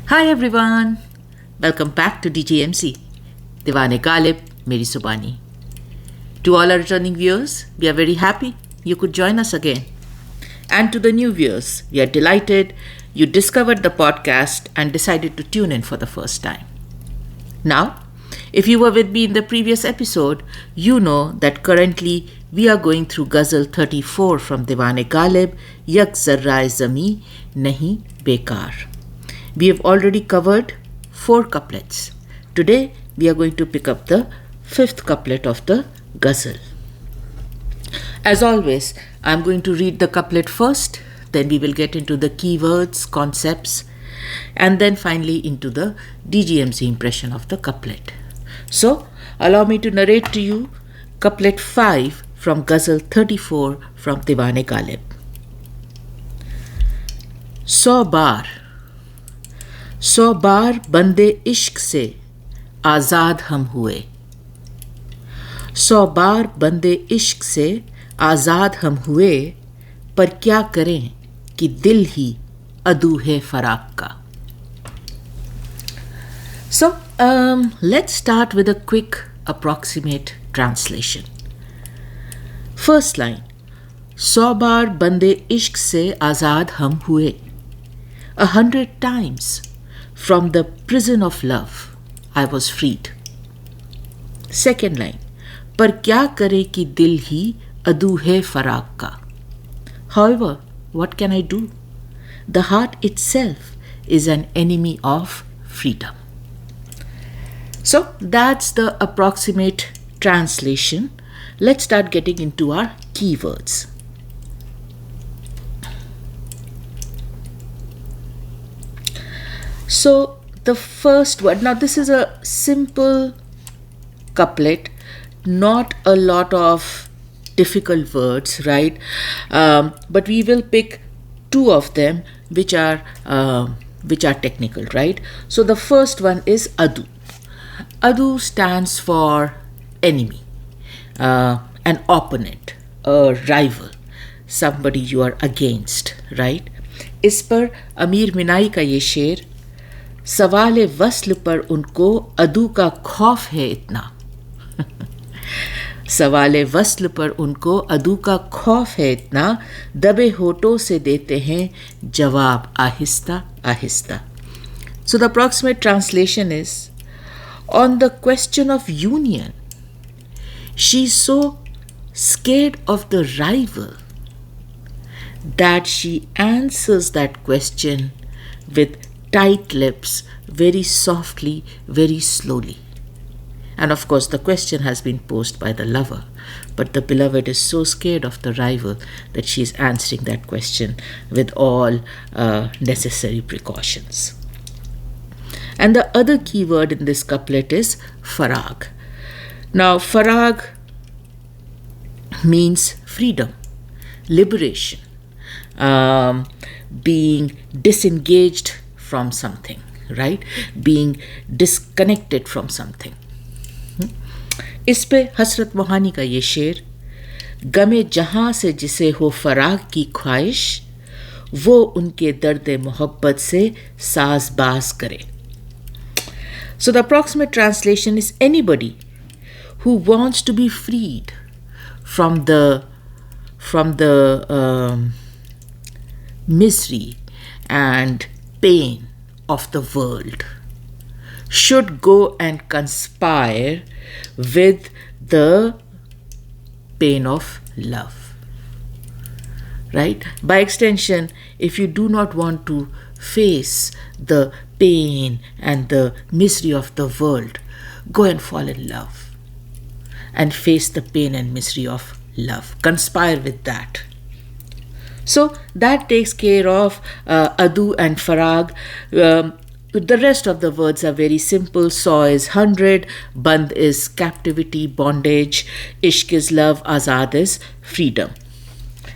Hi everyone, welcome back to DGMZ, Diwan-e-Ghalib, Meri Subani. To all our returning viewers, we are very happy you could join us again. And to the new viewers, we are delighted you discovered the podcast and decided to tune in for the first time. Now, if you were with me in the previous episode, you know that currently we are going through Ghazal 34 from Diwan-e-Ghalib, Yak-Zarra-e-Zamiin, Nahin, Be-Kaar. We have already covered 4 couplets. Today, we are going to pick up the 5th couplet of the Ghazal. As always, I am going to read the couplet first, then we will get into the keywords, concepts, and then finally into the DGMZ impression of the couplet. So, allow me to narrate to you couplet 5 from Ghazal 34 from Diwan-e-Ghalib. Sau बार बंदे-इश्क से आज़ाद हम हुए. 100 बार बंदे-इश्क से आज़ाद हम हुए, पर क्या करें कि दिल ही अदू है फराग का. So, let's start with a quick approximate translation. First line, 100 बार बंदे-इश्क से आज़ाद हम हुए. 100 times from the prison of love I was freed. Second line, पर क्या करे कि दिल ही अदू है फराग का. However, what can I do? The heart itself is an enemy of freedom. So that's the approximate translation. Let's start getting into our keywords. So the first word, now this is a simple couplet, not a lot of difficult words, right? But we will pick 2 of them which are technical, right? So the first one is Aduu. Aduu stands for enemy, an opponent, a rival, somebody you are against, right? इस पर अमीर मिनाई का ये शेर, सवाल वस्ल पर उनको अदू का खौफ है इतना. सवाल वस्ल पर उनको अदू का खौफ है इतना, दबे होठों से देते हैं जवाब Aahista Aahista. So the approximate translation is, on the question of union, she's so scared of the rival that she answers that question with tight lips, very softly, very slowly. And of course, the question has been posed by the lover, but the beloved is so scared of the rival that she is answering that question with all necessary precautions. And the other key word in this couplet is Faraagh. Now, Faraagh means freedom, liberation, being disengaged from something, right? Being disconnected from something. इस पे हसरत मोहानी का ये शेर, गमे जहां से जिसे हो फराग की ख्वाहिश, वो उनके दर्द मोहब्बत से साज़बाज़ करे. So the approximate translation is anybody who wants to be freed from the misery and pain of the world should go and conspire with the pain of love, right? By extension, if you do not want to face the pain and the misery of the world, go and fall in love and face the pain and misery of love. Conspire with that. So that takes care of Aduu and Faraagh. The rest of the words are very simple. Sau is 100, Band is captivity, bondage, Ishq is love, Aaazad is freedom.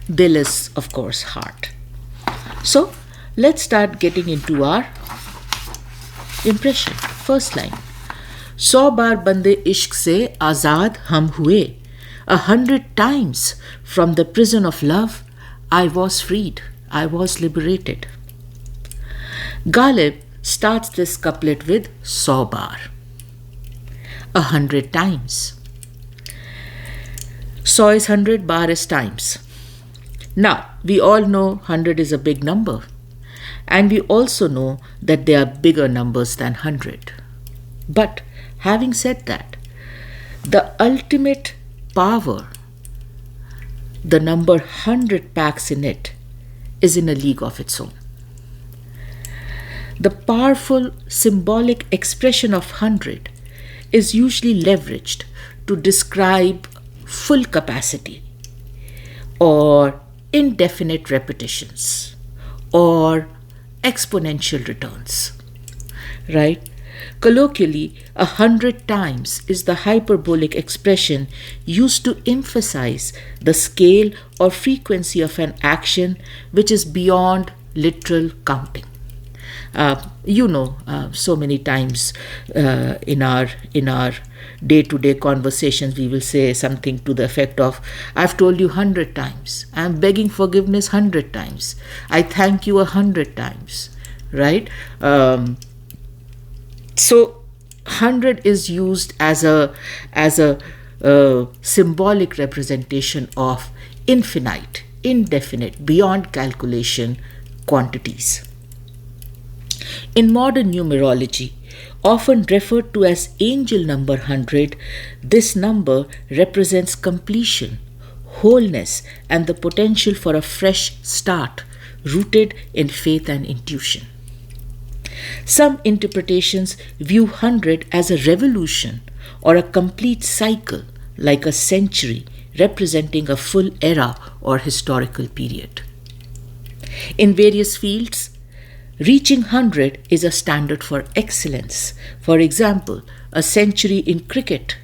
Dil is, of course, heart. So let's start getting into our impression. First line, 100 बार बंदे-इश्क से आज़ाद हम हुए. 100 times from the prison of love I was freed, I was liberated. Ghalib starts this couplet with Sau baar, 100 times. Sau is 100, baar is times. Now, we all know 100 is a big number, and we also know that there are bigger numbers than 100. But having said that, the ultimate power the number 100 packs in it is in a league of its own. The powerful symbolic expression of 100 is usually leveraged to describe full capacity or indefinite repetitions or exponential returns, right? Colloquially, 100 times is the hyperbolic expression used to emphasize the scale or frequency of an action which is beyond literal counting. So many times in our day-to-day conversations, we will say something to the effect of, I've told you 100 times, I'm begging forgiveness 100 times, I thank you 100 times, right? So 100 is used as a symbolic representation of infinite, indefinite, beyond calculation quantities. In modern numerology, often referred to as angel number 100, this number represents completion, wholeness, and the potential for a fresh start rooted in faith and intuition. Some interpretations view 100 as a revolution or a complete cycle, like a century representing a full era or historical period. In various fields, reaching 100 is a standard for excellence. For example, a century in cricket,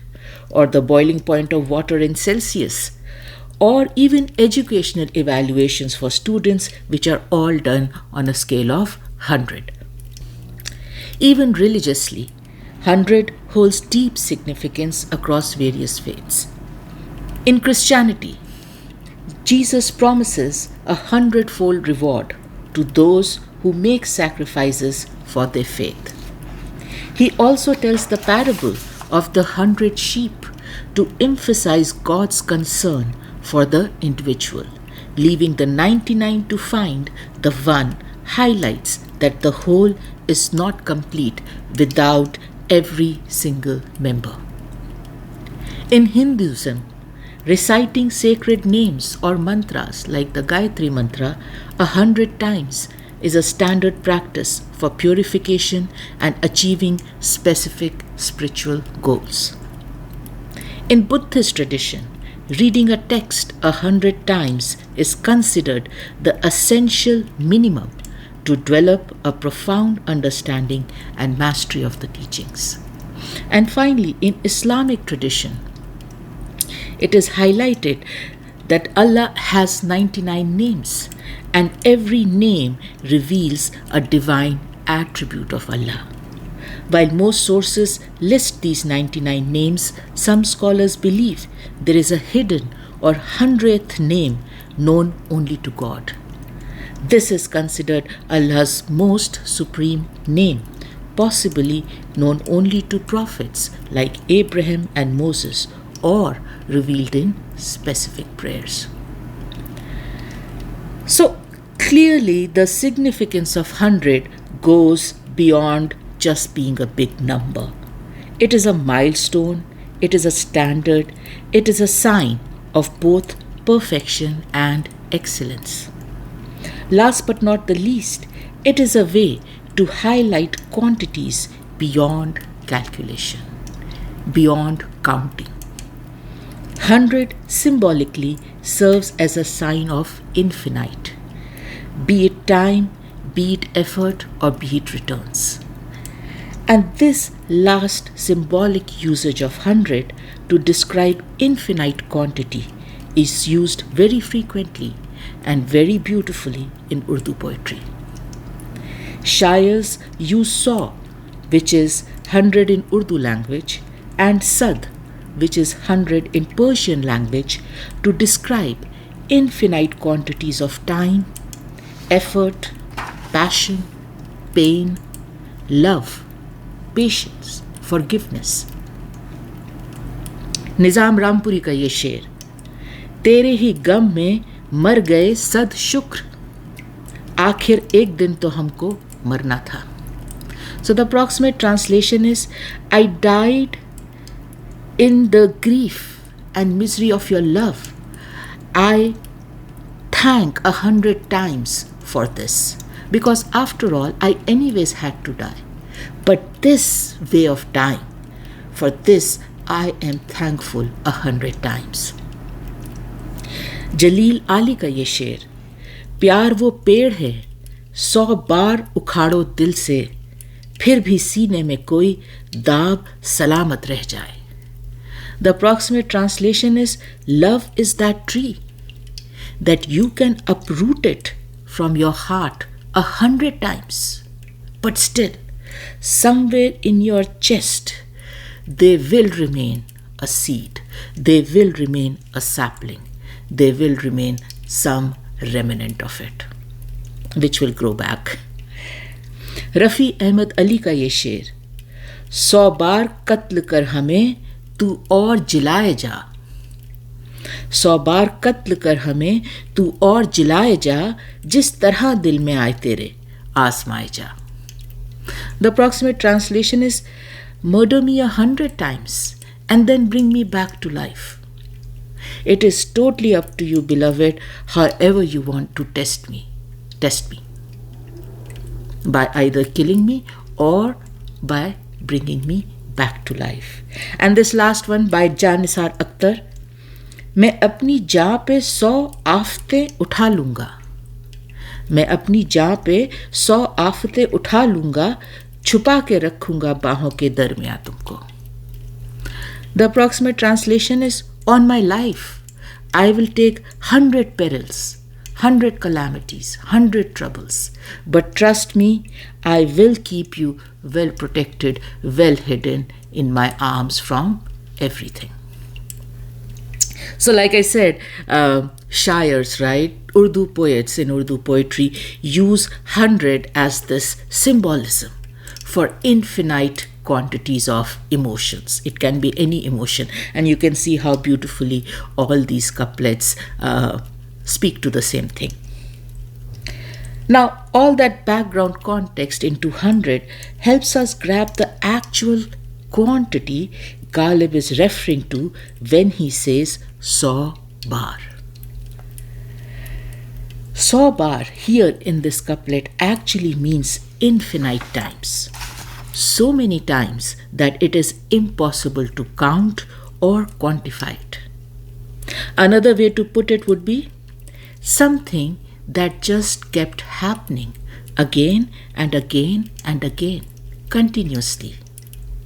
or the boiling point of water in Celsius, or even educational evaluations for students, which are all done on a scale of 100. Even religiously, 100 holds deep significance across various faiths. In Christianity, Jesus promises 100-fold reward to those who make sacrifices for their faith. He also tells the parable of the 100 sheep to emphasize God's concern for the individual. Leaving the 99 to find the one highlights that the whole is not complete without every single member. In Hinduism, reciting sacred names or mantras like the Gayatri Mantra 100 times is a standard practice for purification and achieving specific spiritual goals. In Buddhist tradition, reading a text 100 times is considered the essential minimum to develop a profound understanding and mastery of the teachings. And finally, in Islamic tradition, it is highlighted that Allah has 99 names, and every name reveals a divine attribute of Allah. While most sources list these 99 names, some scholars believe there is a hidden or 100th name known only to God. This is considered Allah's most supreme name, possibly known only to prophets like Abraham and Moses, or revealed in specific prayers. So clearly the significance of 100 goes beyond just being a big number. It is a milestone, it is a standard, it is a sign of both perfection and excellence. Last but not the least, it is a way to highlight quantities beyond calculation, beyond counting. 100 symbolically serves as a sign of infinite, be it time, be it effort, or be it returns. And this last symbolic usage of 100 to describe infinite quantity is used very frequently and very beautifully in Urdu poetry. Shairs use Sau, which is 100 in Urdu language, and Sad, which is 100 in Persian language, to describe infinite quantities of time, effort, passion, pain, love, patience, forgiveness. निज़ाम रामपुरी का ये शेर, तेरे ही गम में मर गए सद शुक्र, आखिर एक दिन तो हमको मरना था. So the approximate translation is, I died in the grief and misery of your love. I thank 100 times for this, because after all, I anyways had to die. But this way of dying, for this I am thankful 100 times. जलील आली का ये शेर, प्यार वो पेड़ है 100 बार उखाड़ो दिल से, फिर भी सीने में कोई दाग सलामत रह जाए. The approximate translation is, love is that tree that you can uproot it from your heart 100 times, but still, somewhere in your chest, they will remain a seed, they will remain a sapling, they will remain some remnant of it, which will grow back. Rafi Ahmad Ali का ये शेर, 100 बार कत्ल कर हमें तू और जिलाए जा, 100 बार कत्ल कर हमें तू और जिलाए जा, जिस तरह दिल में आए तेरे आसमाए जा. The approximate translation is, murder me 100 times and then bring me back to life. It is totally up to you, beloved, however you want to test me. Test me. By either killing me or by bringing me back to life. And this last one by Jaan Nisar Akhtar, मैं अपनी जाँ पे 100 आफतें उठा लूँगा, मैं अपनी जाँ पे 100 आफतें उठा लूँगा, छुपा के रखूँगा बाहों के दरमियाँ तुमको. The approximate translation is, on my life, I will take 100 perils, 100 calamities, 100 troubles. But trust me, I will keep you well protected, well hidden in my arms from everything. So like I said, shairs, right? Urdu poets in Urdu poetry use 100 as this symbolism for infinite quantities of emotions. It can be any emotion. And you can see how beautifully all these couplets speak to the same thing. Now, all that background context into 100 helps us grab the actual quantity Ghalib is referring to when he says Sau baar. Sau baar here in this couplet actually means infinite times. So many times that it is impossible to count or quantify it. Another way to put it would be something that just kept happening again and again and again, continuously,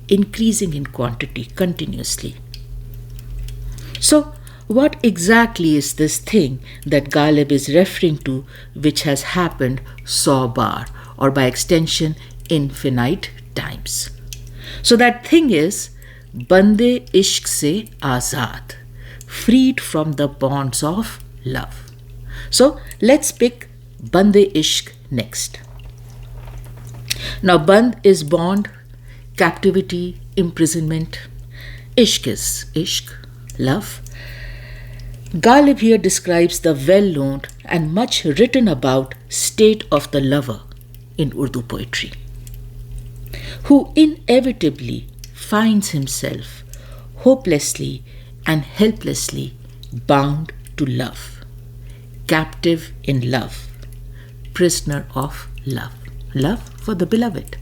increasing in quantity continuously. So, what exactly is this thing that Ghalib is referring to which has happened Sau baar, or by extension, infinite times? So that thing is Bande-e-Ishq se Aaazad, freed from the bonds of love. So let's pick Bande-e-Ishq next. Now Band is bond, captivity, imprisonment. Ishq is ishq, love. Ghalib here describes the well-known and much written about state of the lover in Urdu poetry, who inevitably finds himself hopelessly and helplessly bound to love, captive in love, prisoner of love, love for the beloved.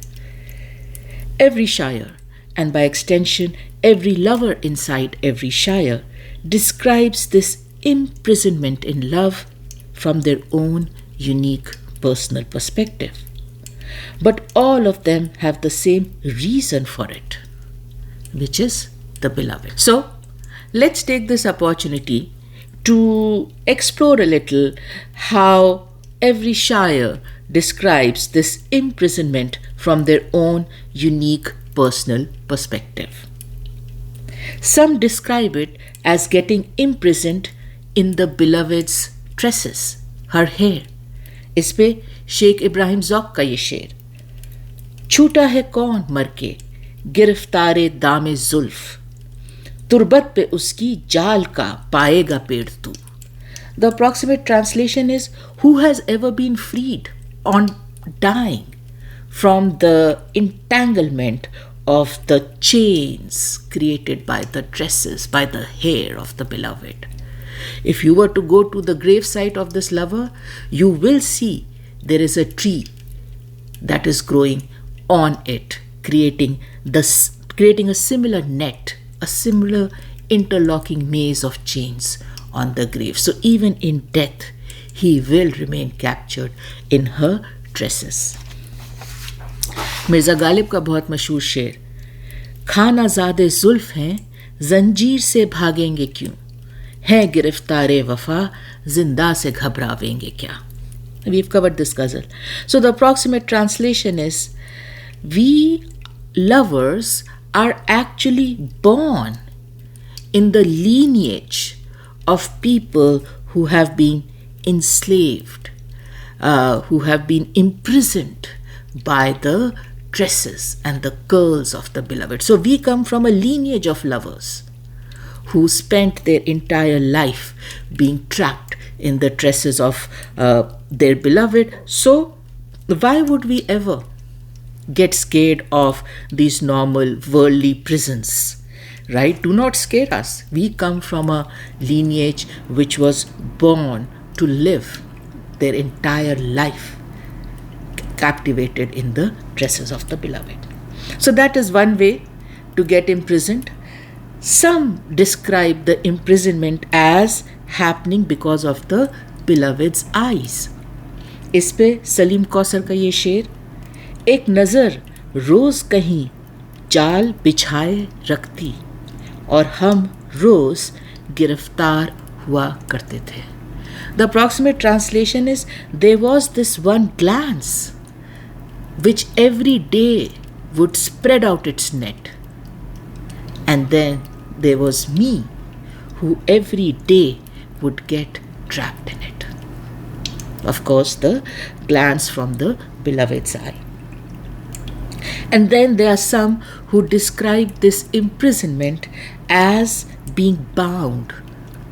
Every shair, and by extension every lover inside every shair, describes this imprisonment in love from their own unique personal perspective. But all of them have the same reason for it, which is the beloved. So, let's take this opportunity to explore a little how every shair describes this imprisonment from their own unique personal perspective. Some describe it as getting imprisoned in the beloved's tresses, her hair. इस पे शेख इब्राहिम ज़ौक़ का ये शेर, छूटा है कौन मर के गिरफ्तारे दामे जुल्फ, तुरबत पे उसकी जाल का पाएगा पेड़ तू. The approximate translation is, who has ever been freed on dying from the entanglement of the chains created by the tresses, by the hair of the beloved. If you were to go to the gravesite of this lover, you will see there is a tree that is growing on it, creating a similar net, a similar interlocking maze of chains on the grave. So even in death, he will remain captured in her tresses. Mirza Ghalib का बहुत मशहूर शेर, खान आज़ाद जुल्फ हैं जंजीर से भागेंगे क्यों, हैं गिरफ्तारे वफा जिंदा से घबरावेंगे क्या. We've covered this ghazal. So the approximate translation is, we lovers are actually born in the lineage of people who have been enslaved, who have been imprisoned by the tresses and the curls of the beloved. So we come from a lineage of lovers who spent their entire life being trapped in the tresses of their beloved. So why would we ever get scared of these normal worldly prisons, right? Do not scare us. We come from a lineage which was born to live their entire life captivated in the tresses of the beloved. So that is one way to get imprisoned. Some describe the imprisonment as happening because of the beloved's eyes. इस पे सलीम कौसर का ये शेर, एक नज़र रोज़ कहीं जाल बिछाए रखती और हम रोज़ गिरफ्तार हुआ करते थे. The approximate translation is, there was this one glance which every day would spread out its net, and then there was me who every day would get trapped in it. Of course, the glance from the beloved's eye. And then there are some who describe this imprisonment as being bound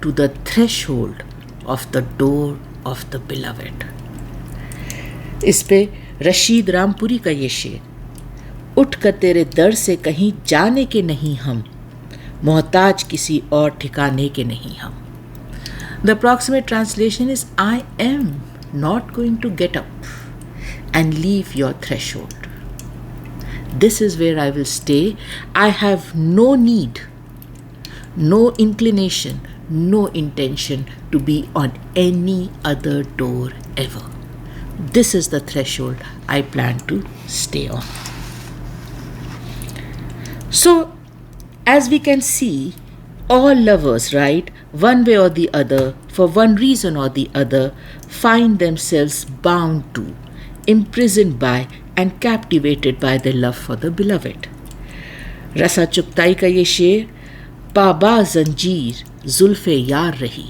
to the threshold of the door of the beloved. इस पे रशीद रामपुरी का ये शेर, उठ कर तेरे दर से कहीं जाने के नहीं हम, मोहताज किसी और ठिकाने के नहीं हम. The approximate translation is, I am not going to get up and leave your threshold. This is where I will stay. I have no need, no inclination, no intention to be on any other door ever. This is the threshold I plan to stay on. So, as we can see, all lovers, right, one way or the other, for one reason or the other, find themselves bound to, imprisoned by, and captivated by their love for the beloved. रसा चुगताई का ये शेर, पाबा जंजीर जुल्फे यार रही,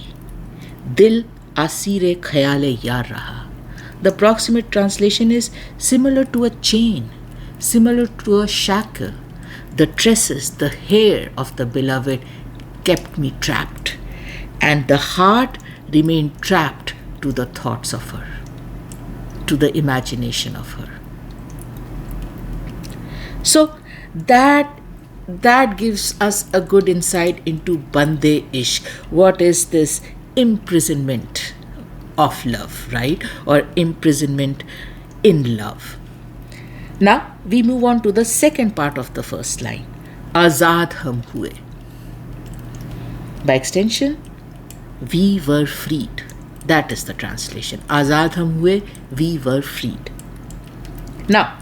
दिल आसीरे ख्याले यार रहा. The approximate translation is similar to a chain, similar to a shackle. The tresses, the hair of the beloved kept me trapped, and the heart remained trapped to the thoughts of her, to the imagination of her. So that gives us a good insight into Band-e-Ishq. What is this imprisonment of love, right? Or imprisonment in love. Now we move on to the second part of the first line, Aaazad hum hue. By extension, we were freed. That is the translation. Aaazad hum hue, we were freed. Now,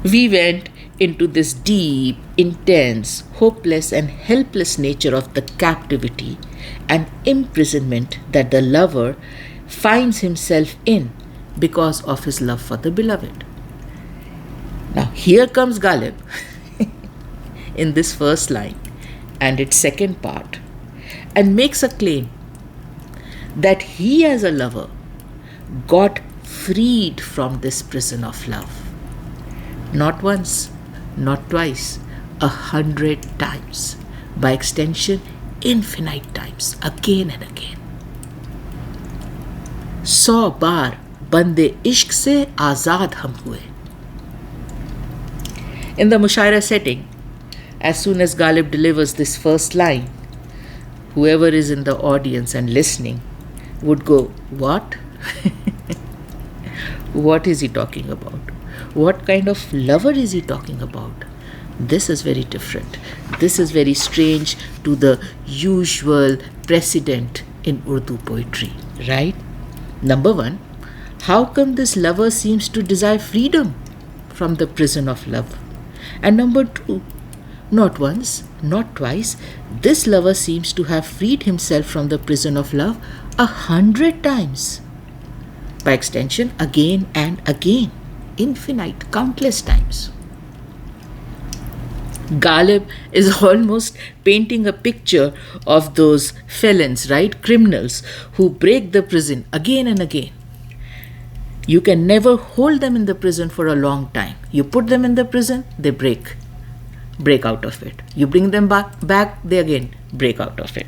we went into this deep, intense, hopeless and helpless nature of the captivity and imprisonment that the lover finds himself in because of his love for the beloved. Now here comes Ghalib in this first line and its second part, and makes a claim that he as a lover got freed from this prison of love. Not once, not twice, 100 times. By extension, infinite times, again and again. सौ बार बंदे-इश्क से आज़ाद हम हुए. In the mushaira setting, as soon as Ghalib delivers this first line, whoever is in the audience and listening would go, what? What is he talking about? What kind of lover is he talking about? This is very different. This is very strange to the usual precedent in Urdu poetry, right? Number one, how come this lover seems to desire freedom from the prison of love? And number two, not once, not twice, this lover seems to have freed himself from the prison of love 100 times. By extension, again and again, infinite, countless times. Ghalib is almost painting a picture of those felons, right? Criminals who break the prison again and again. You can never hold them in the prison for a long time. You put them in the prison, they break out of it. You bring them back, they again break out of it.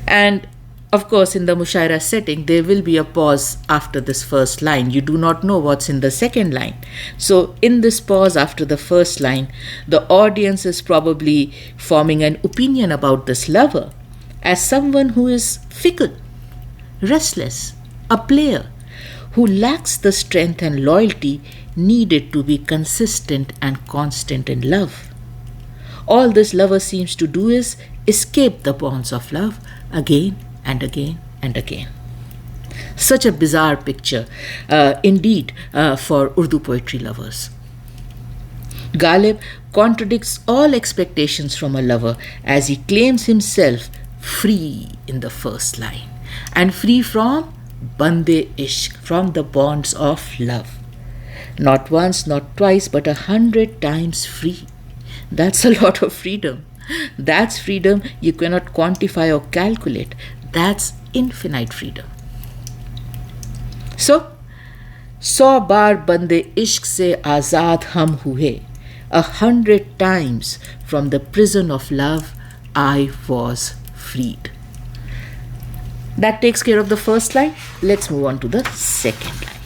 And of course, in the mushaira setting, there will be a pause after this first line. You do not know what's in the second line. So in this pause after the first line, the audience is probably forming an opinion about this lover as someone who is fickle, restless, a player, who lacks the strength and loyalty needed to be consistent and constant in love. All this lover seems to do is escape the bonds of love again and again and again. Such a bizarre picture, indeed, for Urdu poetry lovers. Ghalib contradicts all expectations from a lover as he claims himself free in the first line, and free from Band-e-Ishq, from the bonds of love. Not once, not twice, but 100 times free. That's a lot of freedom. That's freedom you cannot quantify or calculate. That's infinite freedom. So, सौ बार बंदे-इश्क से आज़ाद हम हुए. 100 times from the prison of love I was freed. That takes care of the first line. Let's move on to the second line.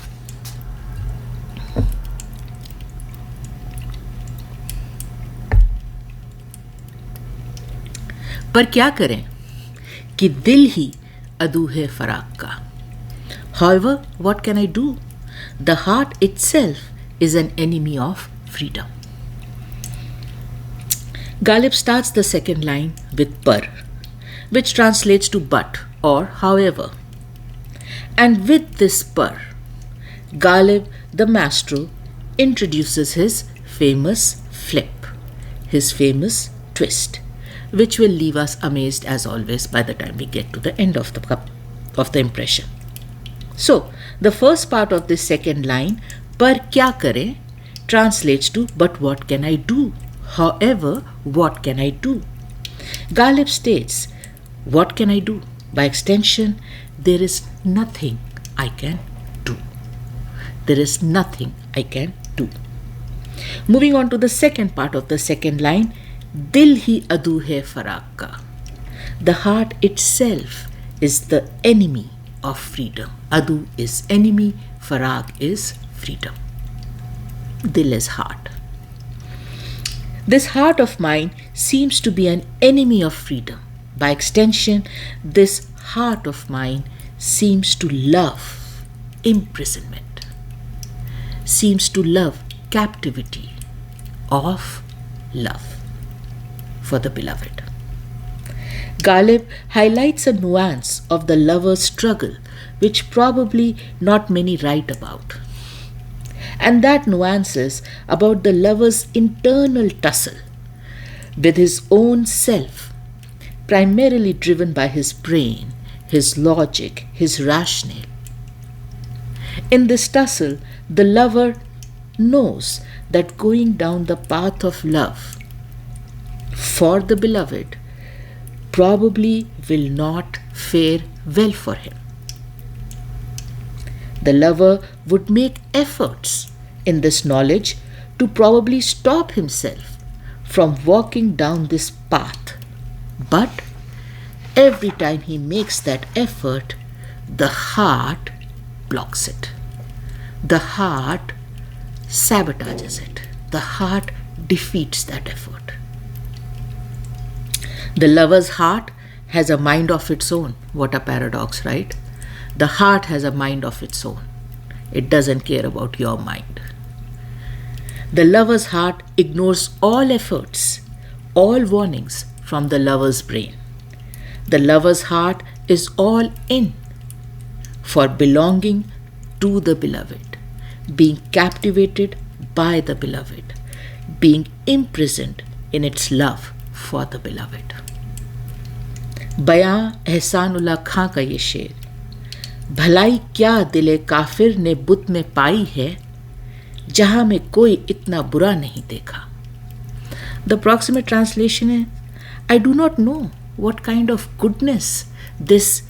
पर क्या करें कि दिल ही अदू है फराग का. However, what can I do? The heart itself is an enemy of freedom. Ghalib starts the second line with par, which translates to but or however. And with this par, Ghalib, the maestro, introduces his famous flip, his famous twist, which will leave us amazed as always by the time we get to the end of the impression. So, the first part of this second line, par kya kare, translates to but what can I do? However, what can I do? Ghalib states, what can I do? By extension, there is nothing I can do. There is nothing I can do. Moving on to the second part of the second line, Dil hi adoo hai faraag ka. The heart itself is the enemy of freedom. Adoo is enemy, faraag is freedom. Dil is heart. This heart of mine seems to be an enemy of freedom. By extension, this heart of mine seems to love imprisonment, seems to love captivity of love for the beloved. Ghalib highlights a nuance of the lover's struggle which probably not many write about. And that nuance is about the lover's internal tussle with his own self, primarily driven by his brain, his logic, his rationale. In this tussle, the lover knows that going down the path of love for the beloved probably will not fare well for him. The lover would make efforts in this knowledge to probably stop himself from walking down this path. But every time he makes that effort, the heart blocks it. The heart sabotages it. The heart defeats that effort. The lover's heart has a mind of its own. What a paradox, right? The heart has a mind of its own. It doesn't care about your mind. The lover's heart ignores all efforts, all warnings from the lover's brain. The lover's heart is all in for belonging to the beloved, being captivated by the beloved, being imprisoned in its love for the beloved. बयां एहसानुल्लाह खां का ये शेर, भलाई क्या दिले काफिर ने बुत में पाई है, जहां में कोई इतना बुरा नहीं देखा. The approximate translation is, I do not know what kind of goodness this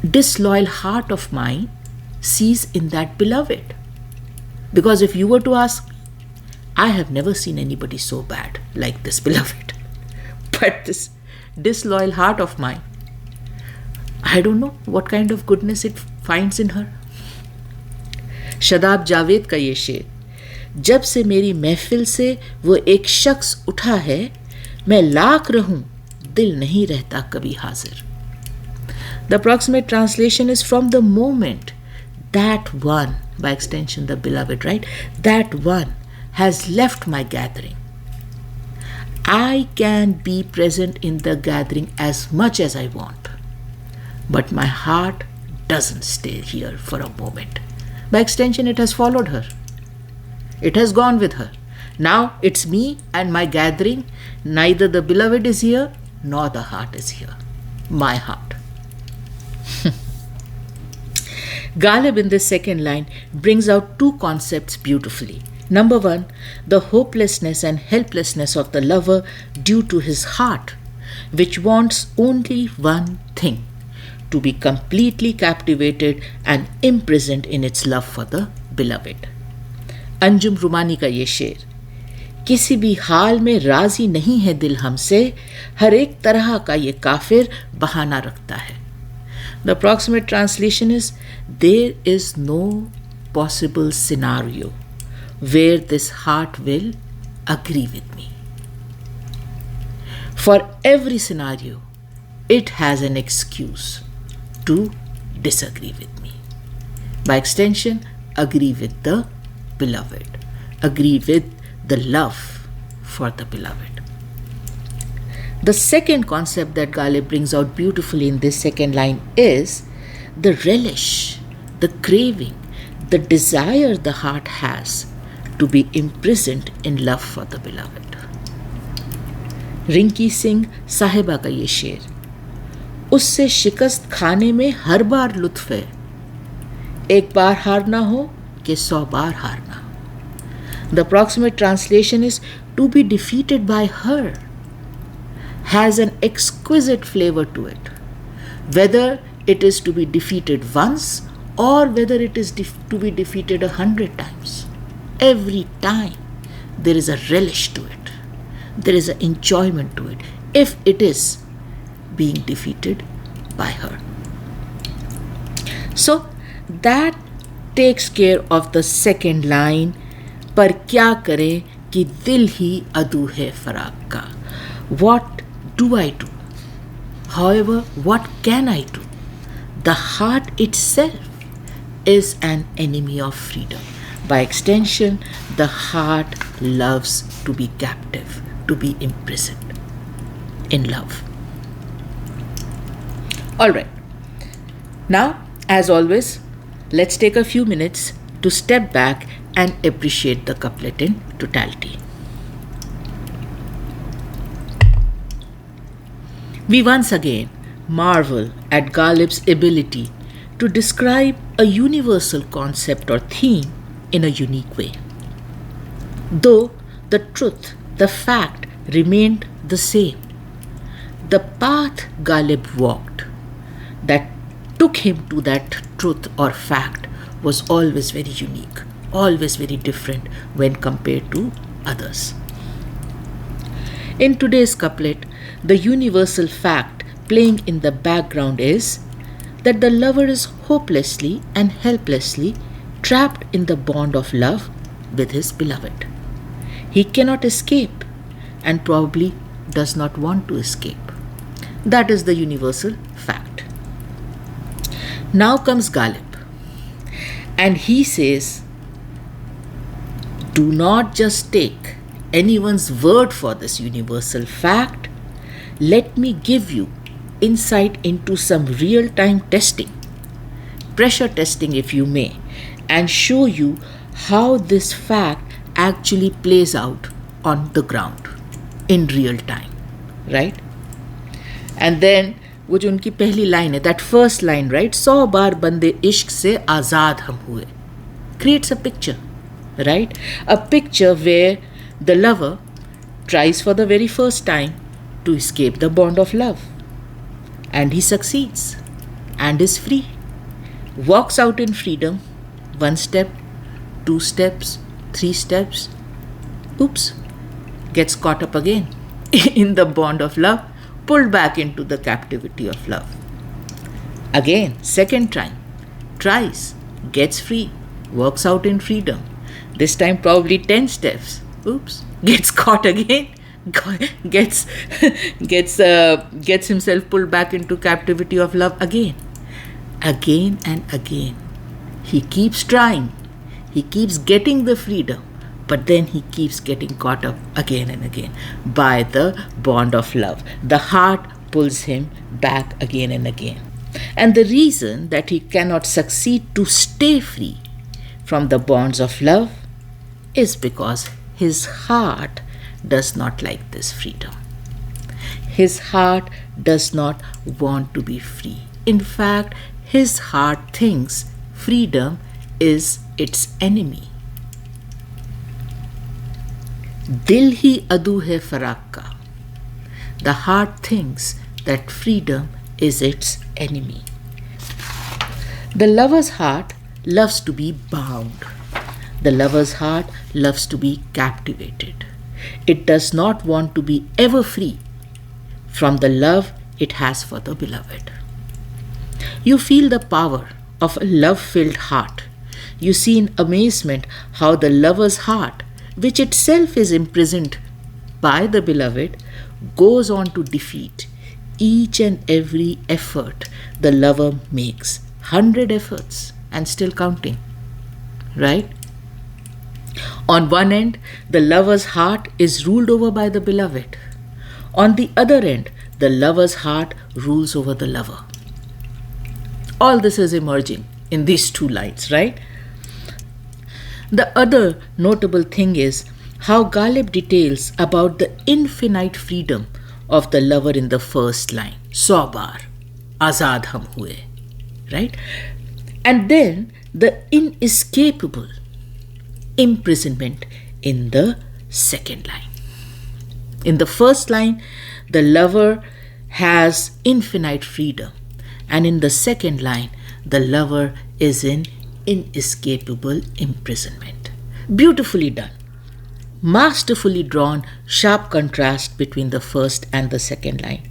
disloyal heart of mine sees in that beloved. Because if you were to ask, I have never seen anybody so bad like this beloved. But this disloyal heart of mine, I don't know what kind of goodness it finds in her. Shadab Javed का ये शेर, जब से मेरी महफिल से वो एक शख्स उठा है, मैं लाख रहूं दिल नहीं रहता कभी हाजिर. The approximate translation is, from the moment that one, by extension the beloved, right? That one has left my gathering, I can be present in the gathering as much as I want, but my heart doesn't stay here for a moment. By extension, it has followed her. It has gone with her. Now it's me and my gathering. Neither the beloved is here, nor the heart is here. My heart. Ghalib in this second line brings out two concepts beautifully. Number one, the hopelessness and helplessness of the lover due to his heart, which wants only one thing, to be completely captivated and imprisoned in its love for the beloved. Anjum रुमानी का ये शेर, किसी भी हाल में राजी नहीं है दिल हमसे, हर एक तरह का ये काफिर बहाना रखता है. The approximate translation is, there is no possible scenario where this heart will agree with me. For every scenario, it has an excuse to disagree with me. By extension, agree with the beloved, agree with the love for the beloved. The second concept that Ghalib brings out beautifully in this second line is the relish, the craving, the desire the heart has to be imprisoned in love for the beloved. Rinki Singh साहिबा का ये शेर, उससे शिकस्त खाने में हर बार लुत्फ है, एक बार हारना हो कि 100 बार हारना. The approximate translation is, to be defeated by her has an exquisite flavor to it, whether it is to be defeated once or whether it is to be defeated 100 times. Every time there is a relish to it, there is an enjoyment to it, if it is being defeated by her. So that takes care of the second line, पर क्या करें कि दिल ही अदू है फराग का. What do I do? However, what can I do? The heart itself is an enemy of freedom. By extension, the heart loves to be captive, to be imprisoned in love. All right. Now, as always, let's take a few minutes to step back and appreciate the couplet in totality. We once again marvel at Ghalib's ability to describe a universal concept or theme in a unique way. Though the truth, the fact remained the same, the path Ghalib walked that took him to that truth or fact was always very unique, always very different when compared to others. In today's couplet, the universal fact playing in the background is that the lover is hopelessly and helplessly trapped in the bond of love with his beloved. He cannot escape and probably does not want to escape. That is the universal fact. Now comes Ghalib, and he says, do not just take anyone's word for this universal fact. Let me give you insight into some real-time testing, pressure testing if you may, and show you how this fact actually plays out on the ground in real time, right? And then वो जो उनकी पहली line है, that first line, right? 100 बार बंदे-इश्क से आज़ाद हम हुए, creates a picture, right? A picture where the lover tries for the very first time to escape the bond of love, and he succeeds and is free, walks out in freedom, 1 step, 2 steps, 3 steps, oops, gets caught up again in the bond of love, pulled back into the captivity of love. Again, second time, tries, gets free, works out in freedom. This time probably 10 steps. Oops, gets caught again, gets himself pulled back into captivity of love again. Again and again. He keeps trying. He keeps getting the freedom. But then he keeps getting caught up again and again by the bond of love. The heart pulls him back again and again. And the reason that he cannot succeed to stay free from the bonds of love is because his heart does not like this freedom. His heart does not want to be free. In fact, his heart thinks freedom is its enemy. Dil hi aduu hai Faraagh ka. The heart thinks that freedom is its enemy. The lover's heart loves to be bound. The lover's heart loves to be captivated. It does not want to be ever free from the love it has for the beloved. You feel the power of a love-filled heart. You see in amazement how the lover's heart, which itself is imprisoned by the beloved, goes on to defeat each and every effort the lover makes. 100 efforts and still counting, right? On one end, the lover's heart is ruled over by the beloved. On the other end, the lover's heart rules over the lover. All this is emerging in these 2 lines, right? The other notable thing is how Ghalib details about the infinite freedom of the lover in the first line, 100 baar Aaazad hum hue, right? And then the inescapable imprisonment in the second line. In the first line, the lover has infinite freedom, and in the second line, the lover is in inescapable imprisonment. Beautifully done. Masterfully drawn, sharp contrast between the first and the second line.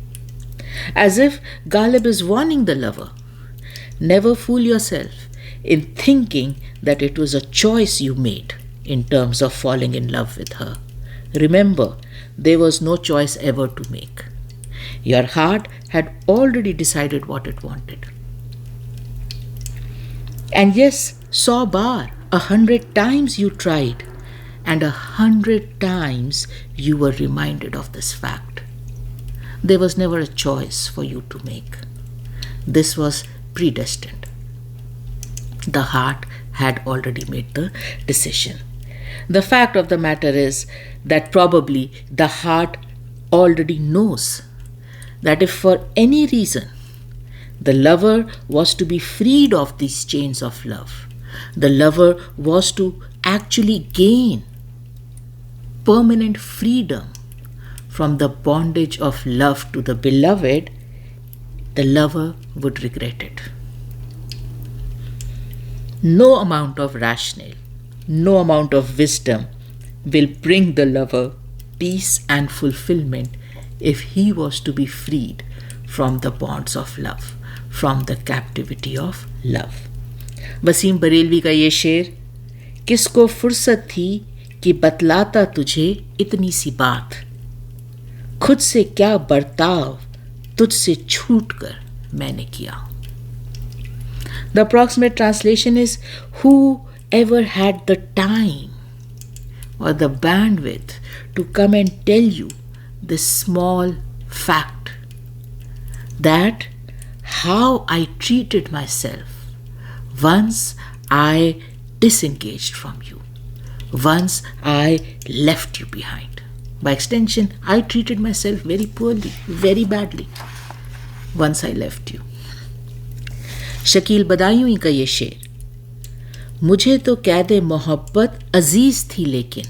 As if Ghalib is warning the lover, never fool yourself in thinking that it was a choice you made in terms of falling in love with her. Remember, there was no choice ever to make. Your heart had already decided what it wanted. And yes, 100 baar, 100 times you tried, and 100 times you were reminded of this fact. There was never a choice for you to make. This was predestined. The heart had already made the decision. The fact of the matter is that probably the heart already knows that if for any reason the lover was to be freed of these chains of love, the lover was to actually gain permanent freedom from the bondage of love to the beloved, the lover would regret it. No amount of rationale, no amount of wisdom will bring the lover peace and fulfillment if he was to be freed from the bonds of love, from the captivity of love. Wasim Barelvi का ये शेर, किसको फुर्सत थी कि बतलाता तुझे इतनी सी बात, खुद से क्या बर्ताव तुझसे छूट कर मैंने किया. The approximate translation is, whoever had the time or the bandwidth to come and tell you this small fact that how I treated myself once I disengaged from you, once I left you behind. By extension, I treated myself very poorly, very badly once I left you. Shakeel Badaun का ये शेर, मुझे तो कैदे मोहब्बत अजीज थी लेकिन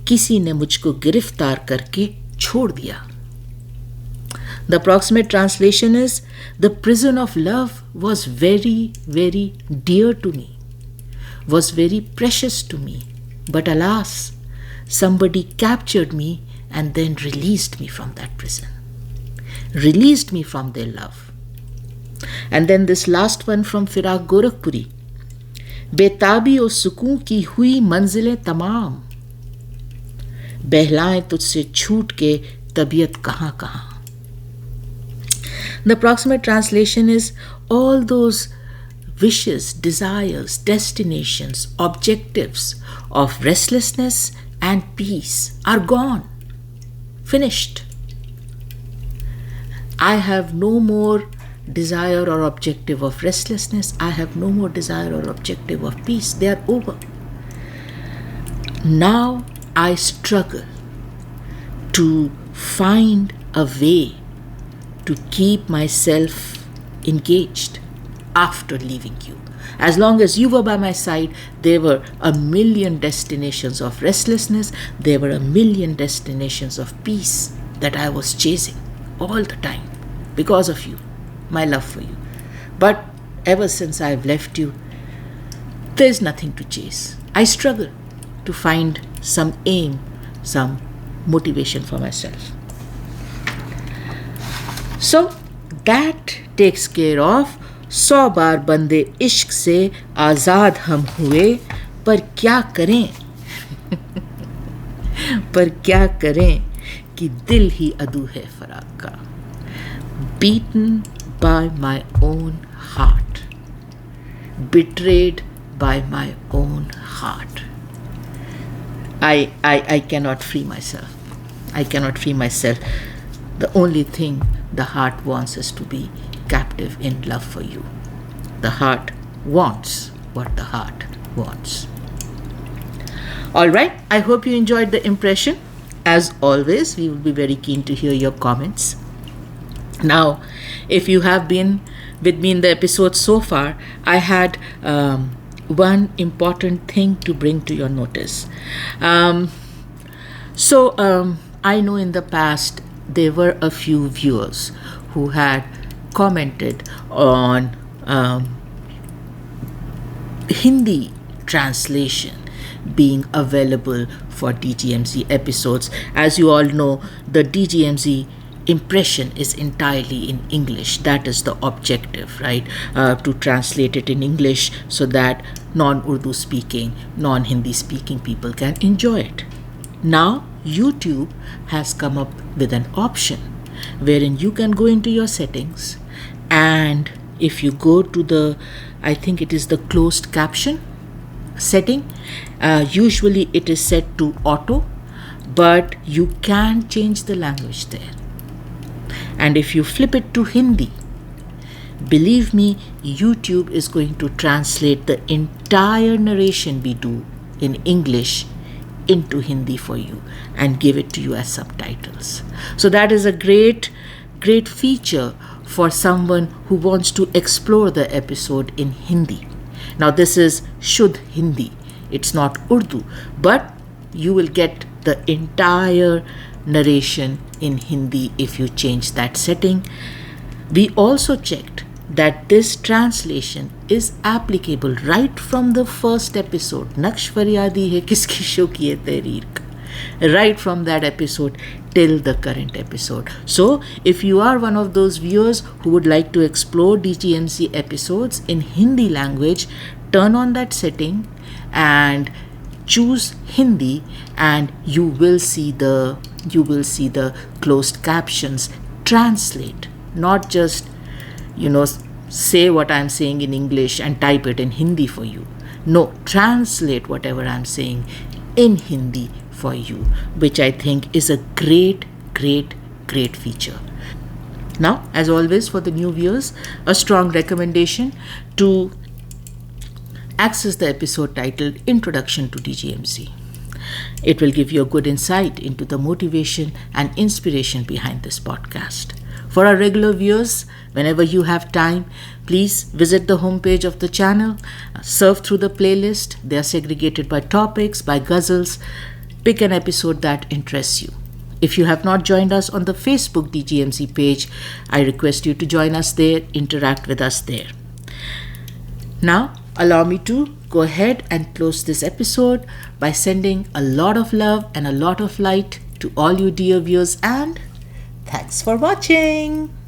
किसी ने मुझको गिरफ्तार करके छोड़ दिया. The approximate translation is, the prison of love was very, very dear to me, was very precious to me. But alas, somebody captured me and then released me from that prison, released me from their love. And then this last one from Firaagh Gorakhpuri, बेताबी और सुकून की हुई मंजिलें तमाम, बहलाएं तुझसे छूट के तबीयत कहाँ कहाँ. The approximate translation is, all those wishes, desires, destinations, objectives of restlessness and peace are gone, finished. I have no more desire or objective of restlessness. I have no more desire or objective of peace. They are over. Now I struggle to find a way to keep myself engaged after leaving you. As long as you were by my side, there were a million destinations of restlessness, there were a million destinations of peace that I was chasing all the time because of you, my love for you. But ever since I've left you, there's nothing to chase. I struggle to find some aim, some motivation for myself. So that takes care of सौ बार बंदे इश्क से आज़ाद हम हुए, पर क्या करें पर क्या करें कि दिल ही अदू है फराग का. Beaten by my own heart, betrayed by my own heart. I cannot free myself. I cannot free myself. The only thing the heart wants is to be captive in love for you. The heart wants what the heart wants. All right, I hope you enjoyed the impression. As always, we will be very keen to hear your comments. Now, if you have been with me in the episode so far, I had one important thing to bring to your notice. I know in the past there were a few viewers who had commented on Hindi translation being available for DGMZ episodes. As you all know, the DGMZ impression is entirely in English. That is the objective, right? To translate it in English so that non-Urdu speaking, non-Hindi speaking people can enjoy it. Now, YouTube has come up with an option wherein you can go into your settings, and if you go to the, I think it is the closed caption setting, usually it is set to auto, but you can change the language there. And if you flip it to Hindi, believe me, YouTube is going to translate the entire narration we do in English into Hindi for you and give it to you as subtitles. So that is a great feature for someone who wants to explore the episode in Hindi. Now this is Shuddh Hindi, it's not Urdu, but you will get the entire narration in Hindi if you change that setting. We also checked that this translation is applicable right from the first episode, Naqsh Faryadi hai kiski shoki hai tehreer ka, right from that episode till the current episode. So, if you are one of those viewers who would like to explore DGMC episodes in Hindi language, turn on that setting and choose Hindi, and you will see the closed captions translate, not just say what I'm saying in English and type it in Hindi for you. No, translate whatever I'm saying in Hindi for you, which I think is a great feature. Now, as always, for the new viewers, a strong recommendation to access the episode titled Introduction to DGMZ. It will give you a good insight into the motivation and inspiration behind this podcast. For our regular viewers, whenever you have time, please visit the homepage of the channel, surf through the playlist. They are segregated by topics, by ghazals. Pick an episode that interests you. If you have not joined us on the Facebook DGMZ page, I request you to join us there, interact with us there. Now, allow me to go ahead and close this episode by sending a lot of love and a lot of light to all you dear viewers, and thanks for watching.